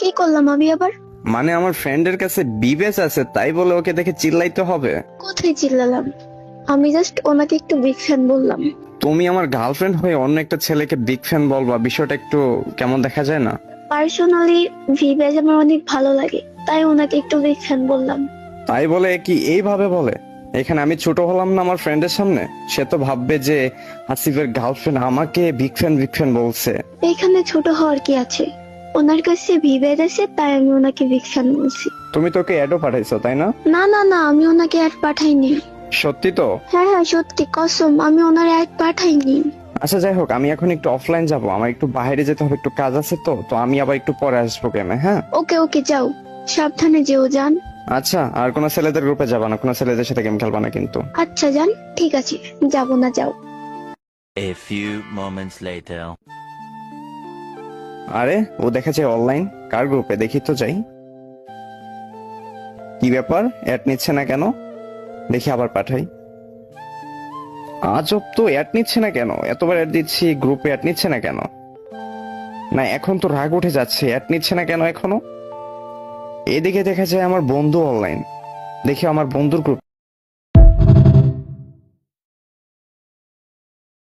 কি করলাম আমি আবার? মানে আমার ফ্রেন্ডের কাছে বিবেচ আছে তাই বলে ওকে দেখে চিল্লাইতে হবে? কোথায় চিল্লালাম? আমি জাস্ট ওনাকে একটু বিগ ফ্যান বললাম। তুমি আমার গার্লফ্রেন্ড হয়ে অন্য একটা ছেলেকে বিগ ফ্যান বলবা, বিষয়টা একটু কেমন দেখা যায় না? পার্সোনালি ভিভেজ আমার অনেক ভালো লাগে, তাই ওনাকে একটু বিগ ফ্যান বললাম। তাই বলে কি এইভাবে বলে? এখানে আমি ছোট হলাম না আমার ফ্রেন্ডের সামনে? সে তো ভাববে যে আসিফের গার্লফ্রেন্ড আমাকে বিগ ফ্যান বলছে। এখানে ছোট হওয়ার কি আছে? ওনার কাছে ভিভেজ আছে তাই আমি ওনাকে বিগ ফ্যান বলছি। তুমি তোকে অ্যাডও পাঠাইছো তাই না? না না না, আমি ওনাকে অ্যাড পাঠাইনি। সত্যি তো? হ্যাঁ হ্যাঁ সত্যি কসম, আমি ওনার অ্যাড পাঠাইনি। আচ্ছা যাই হোক, আমি এখন একটু অফলাইন যাব, আমার একটু বাইরে যেতে হবে, একটু কাজ আছে তো তো আমি আবার একটু পরে আসবো গেমে, হ্যাঁ? ওকে ওকে, যাও, সাবধানে যেও যান। আচ্ছা, আর কোনো ছেলেদের গ্রুপে যাবা না, কোনো ছেলেদের সাথে গেম খেলবা না কিন্তু। আচ্ছা যান, ঠিক আছে, যাবো না, যাও। A few moments later. আরে ও দেখা যায় অনলাইন, কার গ্রুপে দেখি তো যাই। কি ব্যাপার, অ্যাড নিচ্ছে না কেন? দেখি আবার পাঠাই। আজব তো, অ্যাড নিচ্ছে না কেন? এতবার অ্যাড দিচ্ছি, গ্রুপে অ্যাড নিচ্ছে না কেন? না এখন তো রাগ উঠে যাচ্ছে, অ্যাড নিচ্ছে না কেন এখনো? এদিকে দেখা যায় আমার বন্ধু অনলাইন, দেখি আমার বন্ধুর গ্রুপ।